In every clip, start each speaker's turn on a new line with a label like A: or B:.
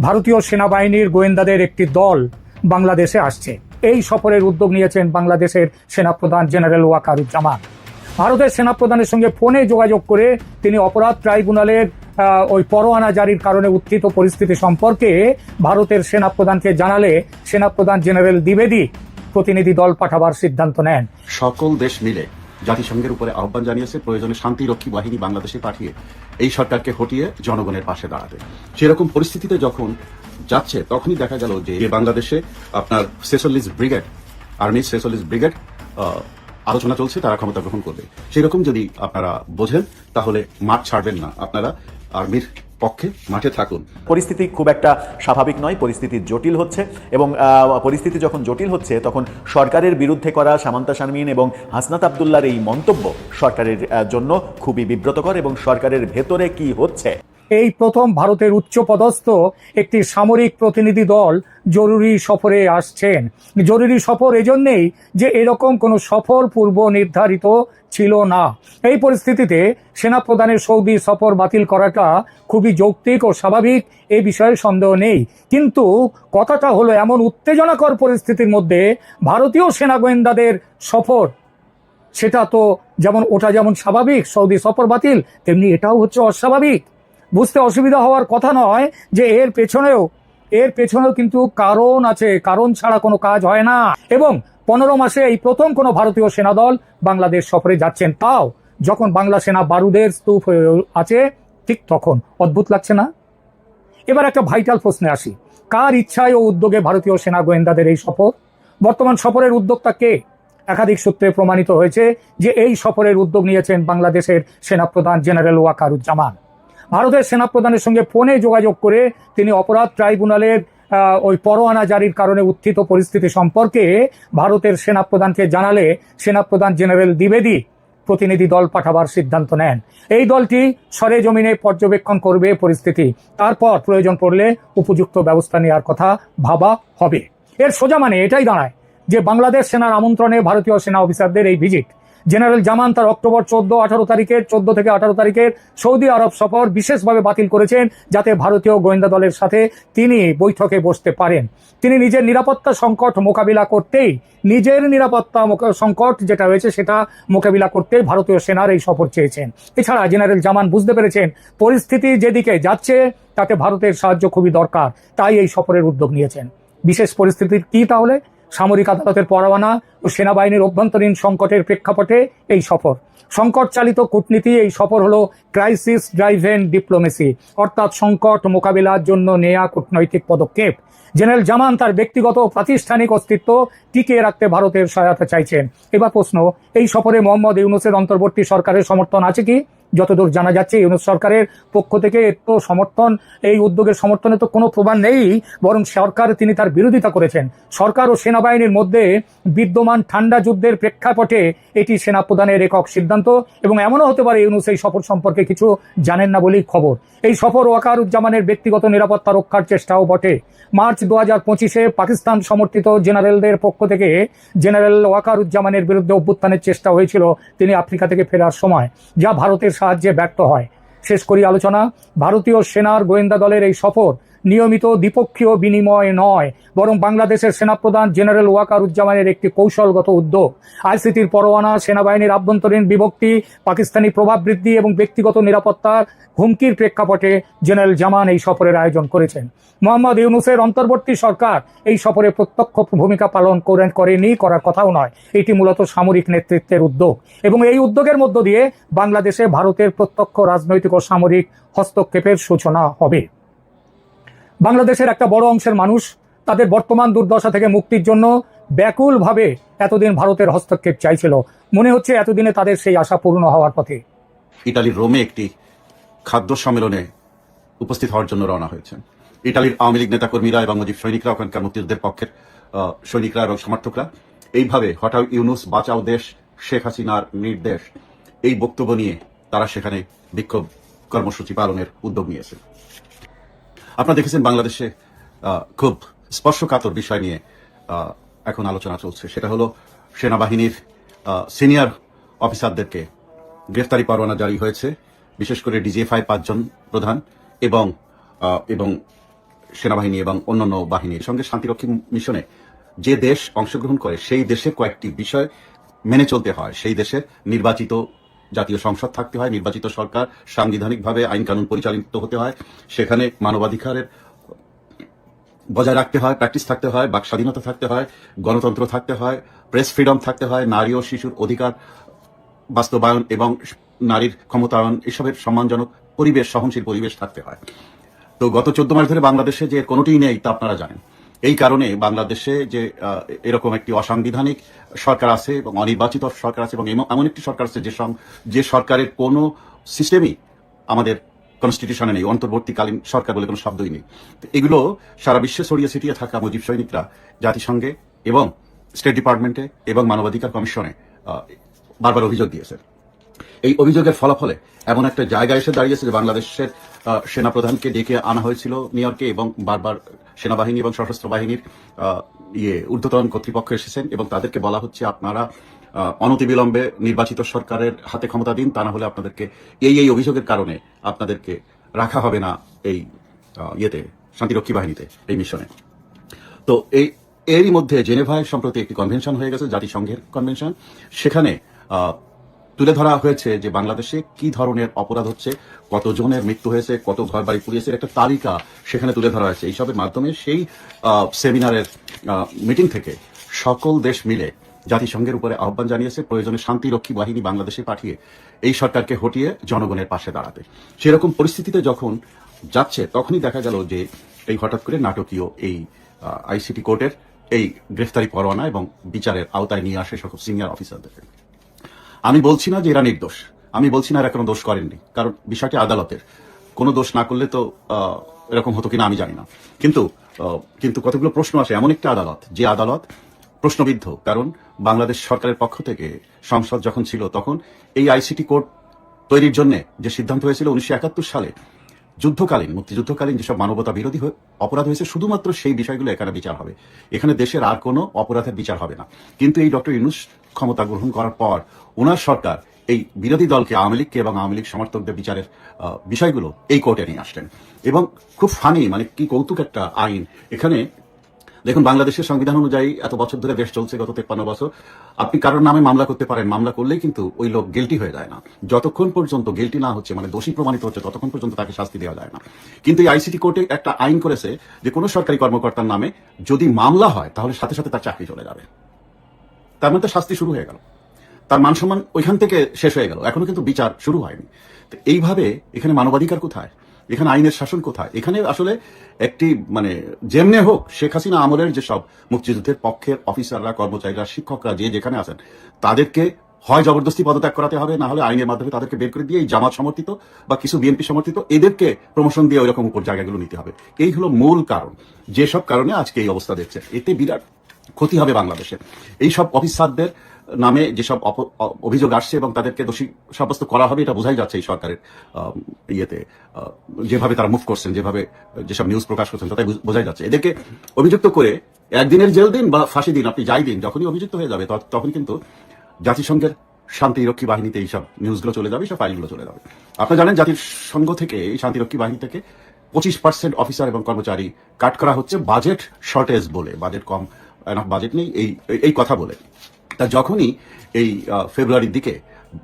A: ভারতীয় সেনাবাহিনীর গোয়েন্দাদের একটি দল বাংলাদেশে আসছে। এই সফরের উদ্যোগ নিয়েছেন বাংলাদেশের সেনাপ্রধান জেনারেল ওয়াকারুজ্জামান। ভারতের সেনাপ্রধানের সঙ্গে ফোনে যোগাযোগ করে তিনি অপরাধ ট্রাইব্যুনালের ওই পরোয়ানা জারির কারণে উত্থিত পরিস্থিতি সম্পর্কে ভারতের সেনাপ্রধানকে জানালে সেনাপ্রধান জেনারেল দ্বিবেদী প্রতিনিধি দল পাঠাবার সিদ্ধান্ত নেন।
B: সকল দেশ মিলে জাতিসংঘের উপরে আহ্বান জানিয়েছে প্রয়োজনে শান্তিরক্ষী বাহিনী বাংলাদেশে পাঠিয়ে এই সরকারকে হটিয়ে জনগণের পাশে দাঁড়াতে। সেরকম পরিস্থিতিতে যখন যাচ্ছে তখনই দেখা গেল যে বাংলাদেশে আপনার 46 ব্রিগেড, আর্মির 46 ব্রিগেড আলোচনা চলছে, তারা ক্ষমতা গ্রহণ করবে। সেরকম যদি আপনারা বোঝেন তাহলে মাঠ ছাড়বেন না, আপনারা আর্মির পক্ষে মাঠে থাকুন।
C: পরিস্থিতি খুব একটা স্বাভাবিক নয়, পরিস্থিতি জটিল হচ্ছে এবং পরিস্থিতি যখন জটিল হচ্ছে তখন সরকারের বিরুদ্ধে করা সামান্তা শারমিন এবং হাসনাত আবদুল্লাহর এই মন্তব্য সরকারের জন্য খুবই বিব্রতকর এবং সরকারের ভেতরে কি হচ্ছে।
A: এই প্রথম ভারতের উচ্চপদস্থ একটি সামরিক প্রতিনিধি দল জরুরি সফরে আসছেন। জরুরি সফর এজন্যেই যে এরকম কোনো সফর পূর্ব নির্ধারিত ছিল না। এই পরিস্থিতিতে সেনাপ্রধানের সৌদি সফর বাতিল করাটা খুবই যৌক্তিক ও স্বাভাবিক, এই বিষয়ে সন্দেহ নেই। কিন্তু কথাটা হলো এমন উত্তেজনাকর পরিস্থিতির মধ্যে ভারতীয় সেনা গোয়েন্দাদের সফর, সেটা তো ওটা যেমন স্বাভাবিক সৌদি সফর বাতিল, তেমনি এটাও হচ্ছে অস্বাভাবিক। বুঝতে অসুবিধা হওয়ার কথা নয় যে এর পেছনেও কিন্তু কারণ আছে, কারণ ছাড়া কোনো কাজ হয় না। এবং 15 মাসে এই প্রথম কোনো ভারতীয় সেনাদল বাংলাদেশ সফরে যাচ্ছেন, তাও যখন বাংলা সেনা বারুদের স্তূপ হয়ে আছে, ঠিক তখন। অদ্ভুত লাগছে না? এবার একটা ভাইটাল প্রশ্নে আসি, কার ইচ্ছায় ও উদ্যোগে ভারতীয় সেনা গোয়েন্দাদের এই সফর? বর্তমান সফরের উদ্যোক্তা কে? একাধিক সূত্রে প্রমাণিত হয়েছে যে এই সফরের উদ্যোগ নিয়েছেন বাংলাদেশের সেনাপ্রধান জেনারেল ওয়াকারুজ্জামান। ভারতের সেনাপ্রধানের সঙ্গে ফোনে যোগাযোগ করে তিনি অপরাধ ট্রাইব্যুনালের ওই পরোয়ানা জারির কারণে উত্থিত পরিস্থিতি সম্পর্কে ভারতের সেনাপ্রধানকে জানালে সেনাপ্রধান জেনারেল দ্বিবেদী প্রতিনিধি দল পাঠাবার সিদ্ধান্ত নেন। এই দলটি সরেজমিনে পর্যবেক্ষণ করবে পরিস্থিতি, তারপর প্রয়োজন পড়লে উপযুক্ত ব্যবস্থা নেওয়ার কথা ভাবা হবে। এর সোজা মানে এটাই দাঁড়ায় যে বাংলাদেশ সেনার আমন্ত্রণে ভারতীয় সেনা অফিসারদের এই ভিজিট। জেনারেল জামান তার অক্টোবর 14 থেকে 18 তারিখের সৌদি আরব সফর বিশেষভাবে বাতিল করেছেন, যাতে ভারতীয় গোয়েন্দা দলের সাথে তিনি বৈঠকে বসতে পারেন। তিনি নিজের নিরাপত্তা সংকট মোকাবিলা করতেই, নিজের নিরাপত্তা সংকট যেটা হয়েছে সেটা মোকাবিলা করতেই ভারতীয় সেনার এই সফর চেয়েছেন। এছাড়া জেনারেল জামান বুঝতে পেরেছেন পরিস্থিতি যেদিকে যাচ্ছে তাতে ভারতের সাহায্য খুবই দরকার, তাই এই সফরের উদ্যোগ নিয়েছেন। বিশেষ পরিস্থিতির কি তাহলে? সামরিক আদালতের পরোয়ানা ও সেনাবাহিনীর অভ্যন্তরীণ সংকটের প্রেক্ষাপটে এই সফর। সংকট চালিত কূটনীতি। এই সফর হলো ক্রাইসিস ড্রাইভেন ডিপ্লোমেসি, অর্থাৎ সংকট মোকাবিলার জন্য নেয়া কূটনৈতিক পদক্ষেপ। জেনারেল জামান তার ব্যক্তিগত ও প্রাতিষ্ঠানিক অস্তিত্ব টিকিয়ে রাখতে ভারতের সহায়তা চাইছেন। এবার প্রশ্ন, এই সফরে মোহাম্মদ ইউনূসের অন্তর্বর্তী সরকারের সমর্থন আছে কি? যতদূর জানা যাচ্ছে ইউনূস সরকারের পক্ষ থেকে তো সমর্থন, এই উদ্যোগের সমর্থনে তো কোনো প্রমাণ নেই, বরং সরকার তিনি তার বিরোধিতা করেছেন। সরকার ও সেনাবাহিনীর মধ্যে বিদ্যমান ঠান্ডা যুদ্ধের প্রেক্ষাপটে এটি সেনাপ্রধানের একক সিদ্ধান্ত, এবং এমনও হতে পারে ইউনূস এই সফর সম্পর্কে কিছু জানেন না বলেই খবর। এই সফর ওয়াকারুজ্জামানের ব্যক্তিগত নিরাপত্তা রক্ষার চেষ্টাও বটে। মার্চ 2025-এ পাকিস্তান সমর্থিত জেনারেলদের পক্ষ থেকে জেনারেল ওয়াকারুজ্জামানের বিরুদ্ধে অভ্যুত্থানের চেষ্টা হয়েছিল তিনি আফ্রিকা থেকে ফেরার সময়, যা ভারতের সাহায্যে ব্যর্থ হয়। শেষ করি আলোচনা। ভারতীয় সেনার গোয়েন্দা দলের এই সফর নিয়মিত দ্বিপক্ষীয় বিনিময় নয়, বরং বাংলাদেশের সেনাপ্রধান জেনারেল ওয়াকারুজ্জামানের একটি কৌশলগত উদ্যোগ। আইসিটির পরোয়ানা, সেনাবাহিনীর আভ্যন্তরীণ বিভক্তি, পাকিস্তানি প্রভাব বৃদ্ধি এবং ব্যক্তিগত নিরাপত্তার হুমকির প্রেক্ষাপটে জেনারেল জামান এই সফরের আয়োজন করেছেন। মোহাম্মদ ইউনূসের অন্তর্বর্তী সরকার এই সফরে প্রত্যক্ষ ভূমিকা পালন করেনি, করার কথাও নয়। এটি মূলত সামরিক নেতৃত্বের উদ্যোগ, এবং এই উদ্যোগের মধ্য দিয়ে বাংলাদেশে ভারতের প্রত্যক্ষ রাজনৈতিক ও সামরিক হস্তক্ষেপের সূচনা হবে। বাংলাদেশের একটা বড় অংশের মানুষ তাদের বর্তমান দুর্দশা থেকে মুক্তির জন্য ব্যাকুলভাবে এতদিন ভারতের হস্তক্ষেপ চাইছিল। মনে হচ্ছে এতদিনে তাদের সেই আশা পূর্ণ হওয়ার পথে।
B: ইটালির রোমে একটি খাদ্য সম্মেলনে উপস্থিত হওয়ার জন্য রওনা হয়েছেন ইটালির আওয়ামী লীগ নেতাকর্মীরা এবং মুজিব সৈনিকরা, ওখানকার মুক্তিযুদ্ধের পক্ষের সৈনিকরা এবং সমর্থকরা। এইভাবে হটাও ইউনূস, বাঁচাও দেশ, শেখ হাসিনার নির্দেশ, এই বক্তব্য নিয়ে তারা সেখানে বিক্ষোভ কর্মসূচি পালনের উদ্যোগ নিয়েছে। আপনারা দেখেছেন বাংলাদেশে খুব স্পর্শকাতর বিষয় নিয়ে এখন আলোচনা চলছে, সেটা হলো সেনাবাহিনীর সিনিয়র অফিসারদেরকে গ্রেফতারি পরোয়ানা জারি হয়েছে বিশেষ করে ডিজিএফআই 5 জন প্রধান এবং এবং সেনাবাহিনী এবং অন্যান্য বাহিনীর সঙ্গে শান্তিরক্ষী মিশনে যে দেশ অংশগ্রহণ করে সেই দেশের কয়েকটি বিষয় মেনে চলতে হয়। সেই দেশের নির্বাচিত জাতীয় সংসদ থাকতে হয়, নির্বাচিত সরকার, সাংবিধানিকভাবে আইন কানুন পরিচালিত হতে হয়, সেখানে মানবাধিকারের বজায় রাখতে হয়, প্র্যাকটিস থাকতে হয়, বাক স্বাধীনতা থাকতে হয়, গণতন্ত্র থাকতে হয়, প্রেস ফ্রিডম থাকতে হয়, নারী ও শিশুর অধিকার বাস্তবায়ন এবং নারীর ক্ষমতায়ন এসবের সম্মানজনক পরিবেশ, সহনশীল পরিবেশ থাকতে হয়। তো গত 14 মাস ধরে বাংলাদেশে যে কোনোটিই নেই তা আপনারা জানেন। এই কারণে বাংলাদেশে যে এরকম একটি অসাংবিধানিক সরকার আছে এবং অনির্বাচিত সরকার আছে এবং এমন একটি সরকার আছে যে সরকারের কোনো সিস্টেমই আমাদের কনস্টিটিউশনে নেই, অন্তর্বর্তীকালীন সরকার বলে কোনো শব্দই নেই। এগুলো সারা বিশ্বে ছড়িয়ে ছিটিয়ে থাকা মুজিব সৈনিকরা জাতিসংঘে এবং স্টেট ডিপার্টমেন্টে এবং মানবাধিকার কমিশনে বারবার অভিযোগ দিয়েছে। এই অভিযোগের ফলাফলে এমন একটা জায়গায় এসে দাঁড়িয়েছে যে বাংলাদেশের সেনাপ্রধানকে ডেকে আনা হয়েছিল নিউ ইয়র্কে এবং বারবার সেনাবাহিনী এবং সশস্ত্র বাহিনীর ঊর্ধ্বতন কর্তৃপক্ষ এসেছেন এবং তাদেরকে বলা হচ্ছে আপনারা অনতিবিলম্বে নির্বাচিত সরকারের হাতে ক্ষমতা দিন, তা না হলে আপনাদেরকে এই অভিযোগের কারণে আপনাদেরকে রাখা হবে না এই শান্তিরক্ষী বাহিনীতে, এই মিশনে। তো এরই মধ্যে জেনেভায় সম্প্রতি একটি কনভেনশন হয়ে গেছে, জাতিসংঘের কনভেনশন। সেখানে তুলে ধরা হয়েছে যে বাংলাদেশে কি ধরনের অপরাধ হচ্ছে, কতজনের মৃত্যু হয়েছে, কত ঘর বাড়ি পুড়িয়েছে, একটা তালিকা সেখানে তুলে ধরা হয়েছে। এইসবের মাধ্যমে সেই সেমিনারের মিটিং থেকে সকল দেশ মিলে জাতিসংঘের উপরে আহ্বান জানিয়েছে প্রয়োজনে শান্তিরক্ষী বাহিনী বাংলাদেশে পাঠিয়ে এই সরকারকে হটিয়ে জনগণের পাশে দাঁড়াতে। সেরকম পরিস্থিতিতে যখন যাচ্ছে তখনই দেখা গেল যে এই হঠাৎ করে নাটকীয় এই আইসিটি কোর্টের এই গ্রেফতারি পরোয়ানা এবং বিচারের আওতায় নিয়ে আসে সকল সিনিয়র অফিসারদেরকে। আমি বলছি না যে এরা নির্দোষ, আমি বলছি না এরা কোনো দোষ করেননি, কারণ বিষয়টি আদালতের। কোনো দোষ না করলে তো এরকম হতো কিনা আমি জানি না, কিন্তু কতগুলো প্রশ্ন আসে। এমন একটা আদালত যে আদালত প্রশ্নবিদ্ধ, কারণ বাংলাদেশ সরকারের পক্ষ থেকে সংসদ যখন ছিল তখন এই আইসিটি কোর্ট তৈরির জন্য যে সিদ্ধান্ত হয়েছিল 1971 সালে মুক্তিযুদ্ধকালীন যেসব মানবতা বিরোধী অপরাধ হয়েছে শুধুমাত্র সেই বিষয়গুলো এখানে বিচার হবে, এখানে দেশের আর কোনো অপরাধের বিচার হবে না। কিন্তু এই ডক্টর ইউনূস ক্ষমতা গ্রহণ করার পর ওনার সরকার এই বিরোধী দলকে, আওয়ামী লীগকে এবং আওয়ামী লীগ সমর্থকদের বিচারের বিষয়গুলো এই কোর্টে নিয়ে আসলেন। এবং খুব ফানি, মানে কি কৌতুক একটা আইন। এখানে দেখুন, বাংলাদেশের সংবিধান অনুযায়ী এত বছর ধরে দেশ চলছে, গত 53 বছর, আপনি কারোর নামে মামলা করতে পারেন, মামলা করলেই কিন্তু ওই লোক গিল্টি হয়ে যায় না। যতক্ষণ পর্যন্ত গিল্টি না হচ্ছে, মানে দোষী প্রমাণিত হচ্ছে, ততক্ষণ পর্যন্ত তাকে শাস্তি দেওয়া যায় না। কিন্তু এই আইসিটি কোর্টে একটা আইন করেছে যে কোনো সরকারি কর্মকর্তার নামে যদি মামলা হয় তাহলে সাথে সাথে তার চাকরি চলে যাবে। তার মধ্যে শাস্তি শুরু হয়ে গেল, তার মান সম্মান ওইখান থেকে শেষ হয়ে গেল, এখনো কিন্তু বিচার শুরু হয়নি। তো এইভাবে এখানে মানবাধিকার কোথায়, এখানে আইনের শাসন কোথায়? এখানে আসলে একটি মানে যেমনে হোক শেখ হাসিনা আমলের যেসব মুক্তিযুদ্ধের পক্ষের অফিসাররা, কর্মচারীরা, শিক্ষকরা যে যেখানে আছেন তাদেরকে হয় জবরদস্তি পদত্যাগ করাতে হবে, না হলে আইনের মাধ্যমে তাদেরকে বের করে দিয়ে এই জামাত সমর্থিত বা কিছু বিএনপি সমর্থিত এদেরকে প্রমোশন দিয়ে ওইরকম উপর জায়গাগুলো নিতে হবে। এই হলো মূল কারণ, যেসব কারণে আজকে এই অবস্থা দেখছে। এতে বিরাট ক্ষতি হবে বাংলাদেশের। এই সব অফিসারদের নামে যেসব অভিযোগ আসছে এবং তাদেরকে দোষী সাব্যস্ত করা হবে, এটা বোঝাই যাচ্ছে এই সরকারের যেভাবে তারা মুভ করছেন, যেভাবে যেসব নিউজ প্রকাশ করছেন তাতে বোঝাই যাচ্ছে। এদেরকে অভিযুক্ত করে একদিনের জেল দিন বা ফাঁসি দিন, আপনি যাই দিন, যখনই অভিযুক্ত হয়ে যাবে তখন কিন্তু জাতিসংঘের শান্তিরক্ষী বাহিনীতে এইসব নিউজগুলো চলে যাবে, এইসব ফাইলগুলো চলে যাবে। আপনারা জানেন জাতিসংঘ থেকে, এই শান্তিরক্ষী বাহিনী থেকে 25% অফিসার এবং কর্মচারী কাট করা হচ্ছে বাজেট শর্টেজ বলে, বাজেট কম, বাজেট নেই এই কথা বলে। তা যখনই এই ফেব্রুয়ারির দিকে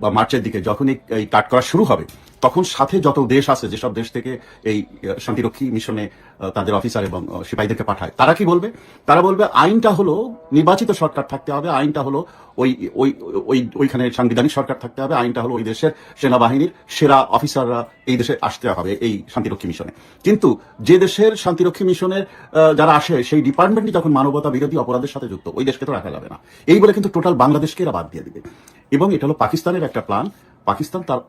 B: বা মার্চের দিকে যখনই এই কাট করা শুরু হবে, তখন সাথে যত দেশ আছে, যেসব দেশ থেকে এই শান্তিরক্ষী মিশনে তাদের অফিসার এবং সিপাহীদেরকে পাঠায়, তারা কি বলবে? তারা বলবে আইনটা হলো নির্বাচিত সরকার থাকতে হবে, আইনটা হলো ওইখানে সাংবিধানিক সরকার থাকতে হবে, আইনটা হলো ওই দেশের সেনাবাহিনীর সেরা অফিসাররা এই দেশে আসতে হবে এই শান্তিরক্ষী মিশনে। কিন্তু যে দেশের শান্তিরক্ষী মিশনের যারা আসে সেই ডিপার্টমেন্টই যখন মানবতা বিরোধী অপরাধের সাথে যুক্ত, ওই দেশকে তো রাখা যাবে না। এই বলে কিন্তু টোটাল বাংলাদেশকে এরা বাদ দিয়ে দিবে। এবং এটা হলো পাকিস্তানের একটা প্ল্যান। পাকিস্তান তার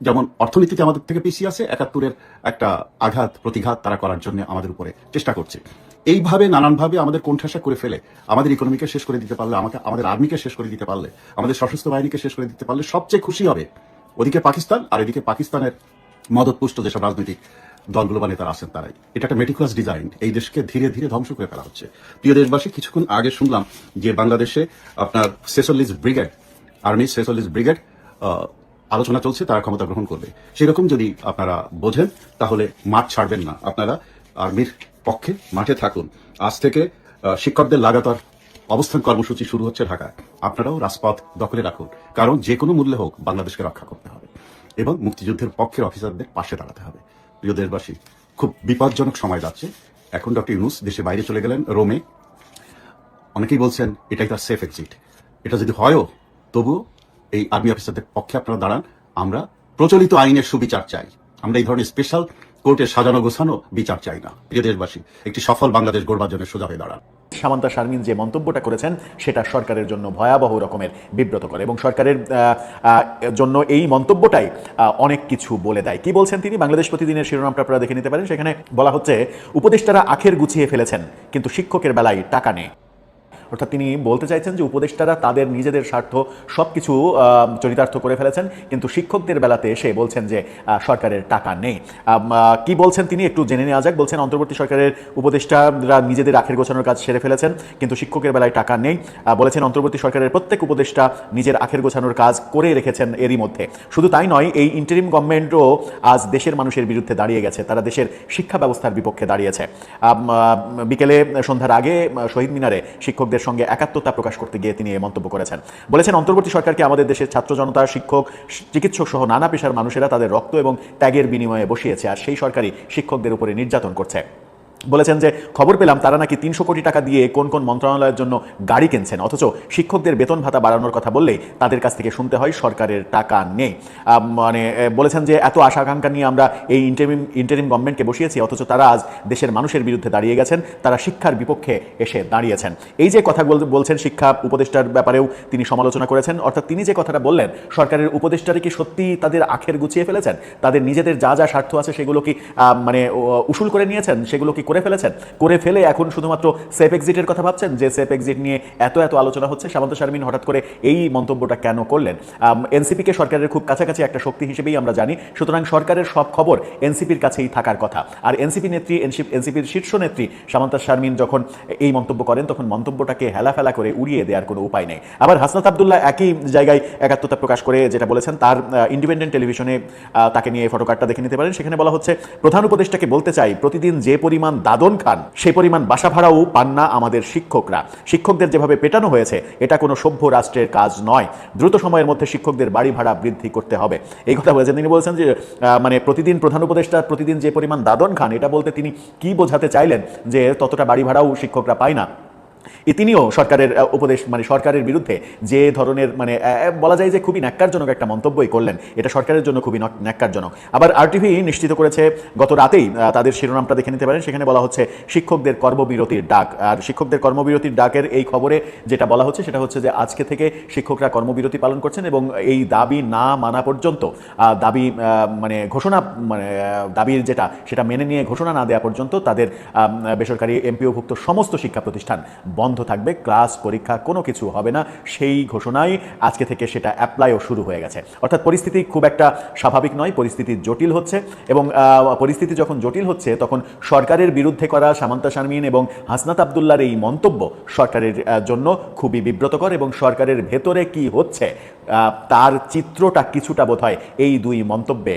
B: যেমন অর্থনীতিতে আমাদের থেকে পিছিয়ে আছে, 71-এর একটা আঘাত প্রতিঘাত তারা করার জন্য আমাদের উপরে চেষ্টা করছে। এইভাবে নানানভাবে আমাদের কোণঠাসা করে ফেলে, আমাদের ইকোনমিকে শেষ করে দিতে পারলে, আমাদের আর্মিকে শেষ করে দিতে পারলে, আমাদের সশস্ত্র বাহিনীকে শেষ করে দিতে পারলে সবচেয়ে খুশি হবে ওদিকে পাকিস্তান, আর এদিকে পাকিস্তানের মদতপুষ্ট যেসব রাজনৈতিক দলগুলো বা নেতারা আছেন তারাই। এটা একটা মেটিকুলাস ডিজাইন, এই দেশকে ধীরে ধীরে ধ্বংস করে ফেলা হচ্ছে। প্রিয় দেশবাসী, কিছুক্ষণ আগে শুনলাম যে বাংলাদেশে আপনার 46 ব্রিগেড, আর্মি 46 ব্রিগেড আলোচনা চলছে, তারা ক্ষমতা গ্রহণ করবে। সেরকম যদি আপনারা বোঝেন তাহলে মাঠ ছাড়বেন না, আপনারা আর্মির পক্ষে মাঠে থাকুন। আজ থেকে শিক্ষকদের লাগাতার অবস্থান কর্মসূচি শুরু হচ্ছে ঢাকায়। আপনারাও রাজপথ দখলে রাখুন, কারণ যে কোনো মূল্যে হোক বাংলাদেশকে রক্ষা করতে হবে এবং মুক্তিযুদ্ধের পক্ষের অফিসারদের পাশে দাঁড়াতে হবে। প্রিয় দেশবাসী, খুব বিপজ্জনক সময় যাচ্ছে। এখন ডক্টর ইউনূস দেশে বাইরে চলে গেলেন রোমে। অনেকেই বলছেন এটাই তার সেফ এক্সিট। এটা যদি হয়ও তবুও এই আর্মি অফিসারদের পক্ষে আপনারা দাঁড়ান। আমরা প্রচলিত আইনের সুবিচার চাই, আমরা এই ধরনের স্পেশাল কোর্টের সাজানো গোছানো বিচার চাই না। প্রিয় দেশবাসী, একটি সফল বাংলাদেশ গড়বার জন্য সোজা হয়ে দাঁড়ান।
C: সামান্তা শারমিন যে মন্তব্যটা করেছেন সেটা সরকারের জন্য ভয়াবহ রকমের বিব্রতকর এবং সরকারের জন্য এই মন্তব্যটাই অনেক কিছু বলে দেয়। কি বলছেন তিনি? বাংলাদেশ প্রতিদিনের শিরোনামটা আপনারা দেখে নিতে পারেন। সেখানে বলা হচ্ছে, উপদেষ্টারা আখের গুছিয়ে ফেলেছেন কিন্তু শিক্ষকের বেলায় টাকা নেই। অর্থাৎ তিনি বলতে চাইছেন যে উপদেষ্টারা তাদের নিজেদের স্বার্থ সব কিছু চরিতার্থ করে ফেলেছেন, কিন্তু শিক্ষকদের বেলাতে এসে বলছেন যে সরকারের টাকা নেই। কি বলছেন তিনি একটু জেনে নেওয়া যাক। বলছেন, অন্তর্বর্তী সরকারের উপদেষ্টারা নিজেদের আখের গোছানোর কাজ সেরে ফেলেছেন কিন্তু শিক্ষকের বেলায় টাকা নেই। বলেছেন, অন্তর্বর্তী সরকারের প্রত্যেক উপদেষ্টা নিজের আখের গোছানোর কাজ করে রেখেছেন এরই মধ্যে। শুধু তাই নয়, এই ইন্টারিম গভর্নমেন্টও আজ দেশের মানুষের বিরুদ্ধে দাঁড়িয়ে গেছে, তারা দেশের শিক্ষা ব্যবস্থার বিপক্ষে দাঁড়িয়েছে। বিকেলে সন্ধ্যার আগে শহীদ মিনারে শিক্ষকদের সঙ্গে একাত্মতা প্রকাশ করতে গিয়ে তিনি এই মন্তব্য করেছেন। বলেছেন, অন্তর্বর্তী সরকারকে আমাদের দেশের ছাত্র জনতা, শিক্ষক, চিকিৎসক সহ নানা পেশার মানুষেরা তাদের রক্ত এবং ত্যাগের বিনিময়ে বসিয়েছে, আর সেই সরকারই শিক্ষকদের উপরে নির্যাতন করছে। বলেছেন যে খবর পেলাম তারা নাকি 300 কোটি টাকা দিয়ে কোন কোন মন্ত্রণালয়ের জন্য গাড়ি কিনছেন, অথচ শিক্ষকদের বেতন ভাতা বাড়ানোর কথা বললেই তাদের কাছ থেকে শুনতে হয় সরকারের টাকা নেই। মানে বলেছেন যে এত আশা আকাঙ্ক্ষা নিয়ে আমরা এই ইন্টারিম গভর্নমেন্টকে বসিয়েছি, অথচ তারা আজ দেশের মানুষের বিরুদ্ধে দাঁড়িয়ে গেছেন, তারা শিক্ষার বিপক্ষে এসে দাঁড়িয়েছেন। এই যে কথা বলছেন শিক্ষা উপদেষ্টার ব্যাপারেও তিনি সমালোচনা করেছেন। অর্থাৎ তিনি যে কথাটা বললেন, সরকারের উপদেষ্টারা কি সত্যি তাদের আখের গুছিয়ে ফেলেছেন, তাদের নিজেদের যা যা স্বার্থ আছে সেগুলো কি মানে উসুল করে নিয়েছেন, সেগুলো কি করে ফেলেছেন, করে ফেলে এখন শুধুমাত্র সেফ এক্সিটের কথা ভাবছেন? যে সেফ এক্সিট নিয়ে এত আলোচনা হচ্ছে, সামান্তা শারমিন হঠাৎ করে এই মন্তব্যটা কেন করলেন? এনসিপিকে সরকারের খুব কাছাকাছি একটা শক্তি হিসেবেই আমরা জানি, সুতরাং সরকারের সব খবর এনসিপির কাছেই থাকার কথা। আর এনসিপির শীর্ষ নেত্রী সামান্তা শারমিন যখন এই মন্তব্য করেন, তখন মন্তব্যটাকে হেলাফেলা করে উড়িয়ে দেওয়ার কোনো উপায় নেই। আবার হাসনাত আব্দুল্লাহ একই জায়গায় একাত্মতা প্রকাশ করে যেটা বলেছেন, তার ইন্ডিপেন্ডেন্ট টেলিভিশনে তাকে নিয়ে ফটোকার্ডটা দেখে নিতে পারেন। সেখানে বলা হচ্ছে, প্রধান উপদেষ্টাকে বলতে চাই, প্রতিদিন যে পরিমাণ দাদন খান সেই পরিমাণ বাসা ভাড়াও পান না আমাদের শিক্ষকরা। শিক্ষকদের যেভাবে পেটানো হয়েছে এটা কোনো সভ্য রাষ্ট্রের কাজ নয়। দ্রুত সময়ের মধ্যে শিক্ষকদের বাড়ি ভাড়া বৃদ্ধি করতে হবে। এই কথা বলেছেন। তিনি বলছেন যে মানে প্রতিদিন প্রধান উপদেষ্টা প্রতিদিন যে পরিমাণ দাদন খান, এটা বলতে তিনি কি বোঝাতে চাইলেন যে ততটা বাড়ি ভাড়াও শিক্ষকরা পায় না। তিনিও সরকারের উপদেশ মানে সরকারের বিরুদ্ধে যে ধরনের মানে বলা যায় যে খুবই ন্যাক্কারজনক একটা মন্তব্যই করলেন, এটা সরকারের জন্য খুবই ন্যাক্কারজনক। আবার আরটিভি নিশ্চিত করেছে গত রাতেই, তাদের শিরোনামটা দেখে নিতে পারেন, সেখানে বলা হচ্ছে শিক্ষকদের কর্মবিরতির ডাক। আর শিক্ষকদের কর্মবিরতির ডাকের এই খবরে যেটা বলা হচ্ছে সেটা হচ্ছে যে আজকে থেকে শিক্ষকরা কর্মবিরতি পালন করছেন এবং এই দাবি না মানা পর্যন্ত, দাবি মানে ঘোষণা মানে দাবির যেটা সেটা মেনে নিয়ে ঘোষণা না দেওয়া পর্যন্ত তাদের বেসরকারি এমপিওভুক্ত সমস্ত শিক্ষা প্রতিষ্ঠান বন্ধ থাকবে, ক্লাস পরীক্ষা কোনো কিছু হবে না। সেই ঘোষণাই আজকে থেকে সেটা অ্যাপ্লাইও শুরু হয়ে গেছে। অর্থাৎ পরিস্থিতি খুব একটা স্বাভাবিক নয়, পরিস্থিতি জটিল হচ্ছে এবং পরিস্থিতি যখন জটিল হচ্ছে তখন সরকারের বিরুদ্ধে করা সামান্তা শারমিন এবং হাসনাত আব্দুল্লাহর এই মন্তব্য সরকারের জন্য খুবই বিব্রতকর এবং সরকারের ভেতরে কি হচ্ছে তার চিত্রটা কিছুটা বোধহয় এই দুই মন্তব্যে